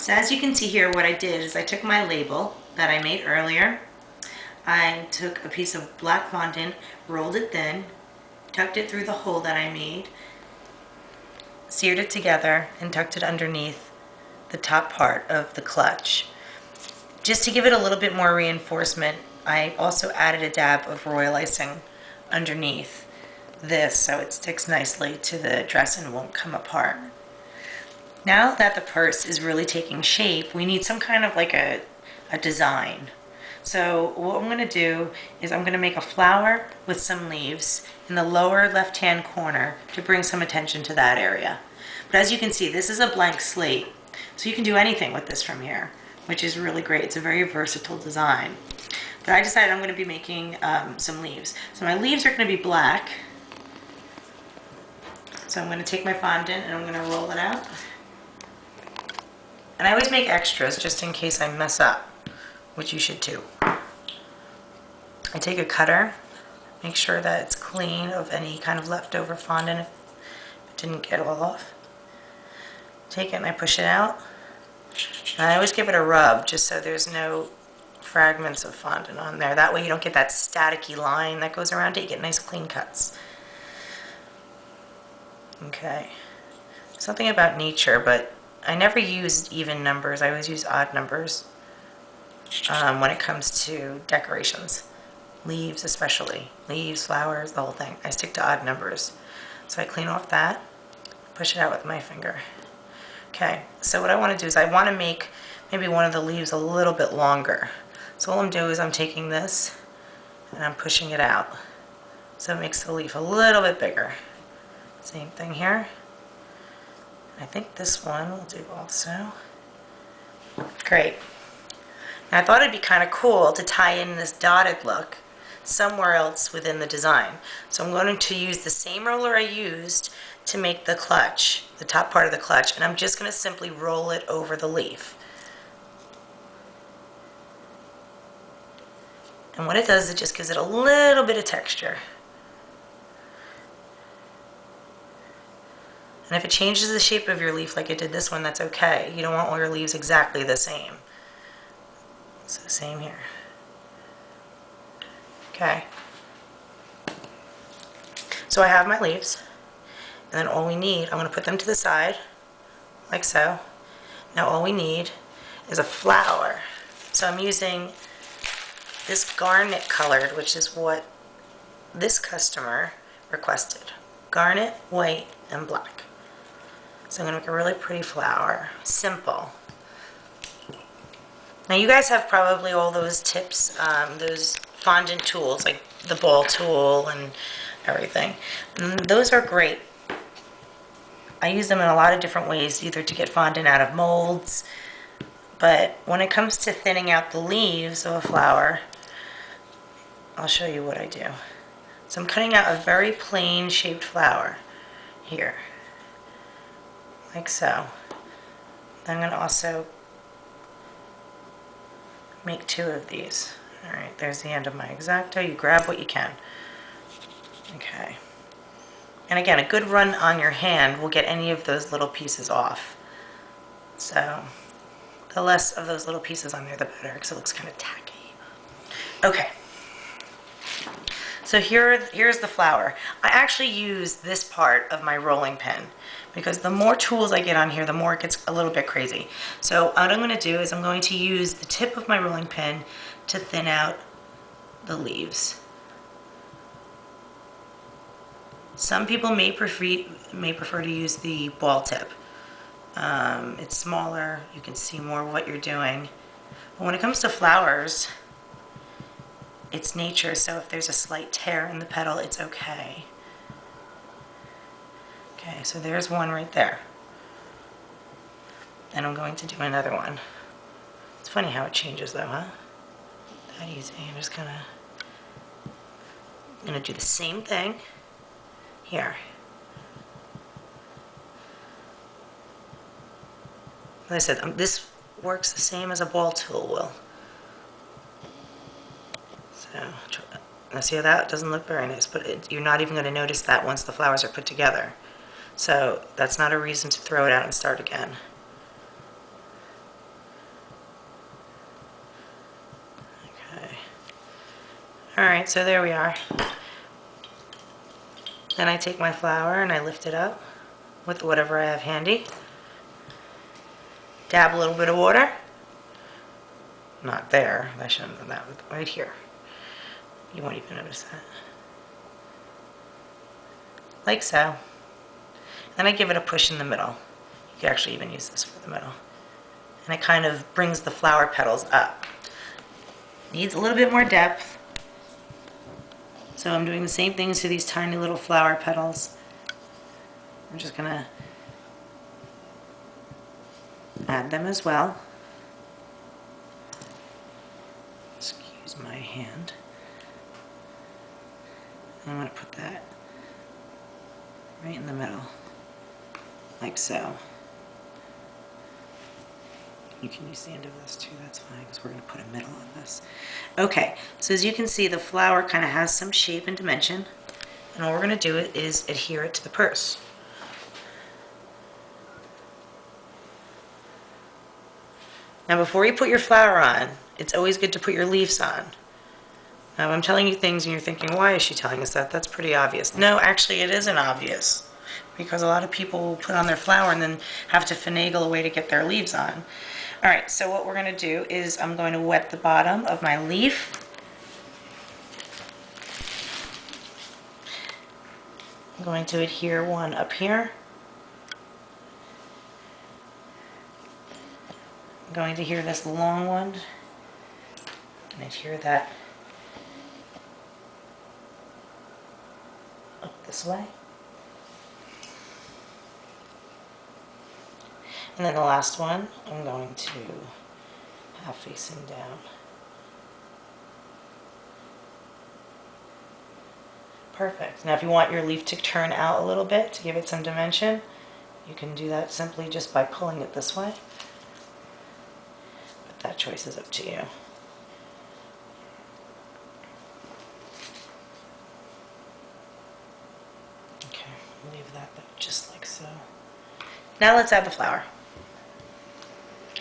So as you can see here, what I did is I took my label that I made earlier. I took a piece of black fondant, rolled it thin, tucked it through the hole that I made, seared it together, and tucked it underneath the top part of the clutch. Just to give it a little bit more reinforcement, I also added a dab of royal icing underneath this so it sticks nicely to the dress and won't come apart. Now that the purse is really taking shape, we need some kind of like a design. So what I'm going to do is I'm going to make a flower with some leaves in the lower left-hand corner to bring some attention to that area. But as you can see, this is a blank slate, so you can do anything with this from here, which is really great. It's a very versatile design. But I decided I'm going to be making some leaves. So my leaves are going to be black. So I'm going to take my fondant and I'm going to roll it out. And I always make extras just in case I mess up, which you should too. I take a cutter, make sure that it's clean of any kind of leftover fondant if it didn't get all off. Take it and I push it out. And I always give it a rub just so there's no fragments of fondant on there. That way you don't get that staticky line that goes around it. You get nice clean cuts. Okay. Something about nature, but I never used even numbers. I always use odd numbers when it comes to decorations. Leaves especially. Leaves, flowers, the whole thing. I stick to odd numbers. So I clean off that, push it out with my finger. Okay, so what I want to do is I want to make maybe one of the leaves a little bit longer. So all I'm doing is I'm taking this and I'm pushing it out. So it makes the leaf a little bit bigger. Same thing here. I think this one will do also. Great. Now I thought it'd be kind of cool to tie in this dotted look somewhere else within the design. So I'm going to use the same roller I used to make the clutch, the top part of the clutch, and I'm just going to simply roll it over the leaf. And what it does is it just gives it a little bit of texture. And if it changes the shape of your leaf like it did this one, that's okay. You don't want all your leaves exactly the same. So same here. Okay. So I have my leaves. And then all we need, I'm going to put them to the side, like so. Now all we need is a flower. So I'm using this garnet colored, which is what this customer requested. Garnet, white, and black. So I'm going to make a really pretty flower. Simple. Now you guys have probably all those tips, those fondant tools, like the ball tool and everything. And those are great. I use them in a lot of different ways, either to get fondant out of molds, but when it comes to thinning out the leaves of a flower, I'll show you what I do. So I'm cutting out a very plain shaped flower here. Like so. I'm going to also make 2 of these. Alright, there's the end of my X-Acto. You grab what you can. Okay. And again, a good run on your hand will get any of those little pieces off. So, the less of those little pieces on there, the better, because it looks kind of tacky. Okay. So here's the flower. I actually use this part of my rolling pin because the more tools I get on here, the more it gets a little bit crazy. So what I'm going to do is I'm going to use the tip of my rolling pin to thin out the leaves. Some people may prefer to use the ball tip. It's smaller, you can see more of what you're doing. But when it comes to flowers, it's nature, so if there's a slight tear in the petal, it's okay. Okay, so there's one right there. And I'm going to do another one. It's funny how it changes though, huh? That easy. I'm just gonna do the same thing here. Like I said, this works the same as a ball tool will. So, now see how that doesn't look very nice, but you're not even going to notice that once the flowers are put together. So that's not a reason to throw it out and start again. Alright, so there we are. Then I take my flower and I lift it up with whatever I have handy. Dab a little bit of water. Not there. I shouldn't have done that. Right here. You won't even notice that. Like so. Then I give it a push in the middle. You could actually even use this for the middle. And it kind of brings the flower petals up. Needs a little bit more depth. So I'm doing the same things to these tiny little flower petals. I'm just going to add them as well. Excuse my hand. I'm going to put that right in the middle, like so. You can use the end of this too, that's fine, because we're going to put a middle on this. Okay, so as you can see, the flower kind of has some shape and dimension, and all we're going to do is adhere it to the purse. Now before you put your flower on, it's always good to put your leaves on. Now I'm telling you things and you're thinking, why is she telling us that? That's pretty obvious. No, actually it isn't obvious, because a lot of people will put on their flower and then have to finagle a way to get their leaves on. Alright, so what we're going to do is I'm going to wet the bottom of my leaf. I'm going to adhere one up here. I'm going to adhere this long one and adhere that up this way. And then the last one, I'm going to have facing down. Perfect. Now if you want your leaf to turn out a little bit to give it some dimension, you can do that simply just by pulling it this way. But that choice is up to you. Okay, leave that just like so. Now let's add the flower.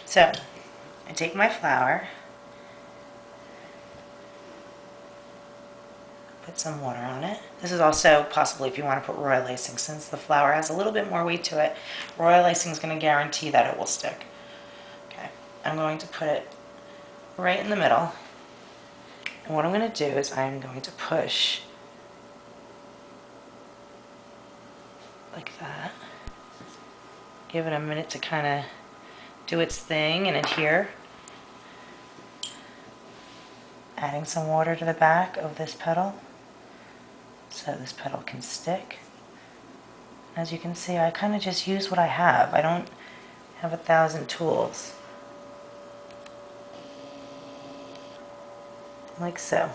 So, I take my flower, put some water on it. This is also possibly if you want to put royal icing, since the flower has a little bit more weight to it. Royal icing is going to guarantee that it will stick. Okay, I'm going to put it right in the middle. And what I'm going to do is I'm going to push like that. Give it a minute to kind of do its thing and adhere. Adding some water to the back of this petal so this petal can stick. As you can see, I kind of just use what I have. I don't have 1,000 tools. Like so.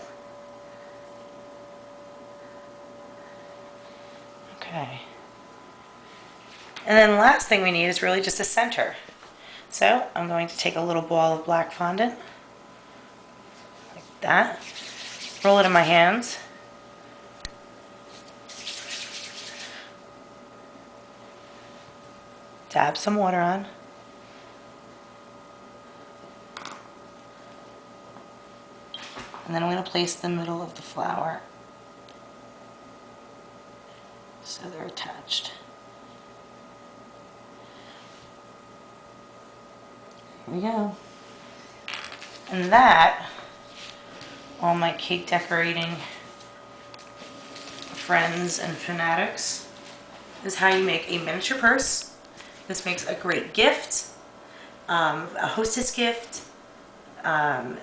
Okay. And then the last thing we need is really just a center. So I'm going to take a little ball of black fondant, like that, roll it in my hands, dab some water on, and then I'm going to place the middle of the flower so they're attached. Here we go. And that, all my cake decorating friends and fanatics, is how you make a miniature purse. This makes a great gift, a hostess gift, a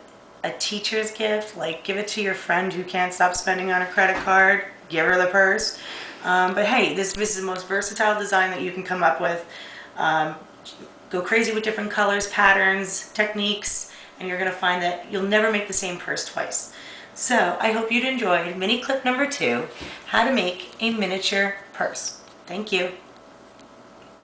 teacher's gift. Like, give it to your friend who can't stop spending on a credit card. Give her the purse. But hey, this is the most versatile design that you can come up with. Go crazy with different colors, patterns, techniques, and you're going to find that you'll never make the same purse twice. So I hope you'd enjoyed mini clip number 2, how to make a miniature purse. Thank you.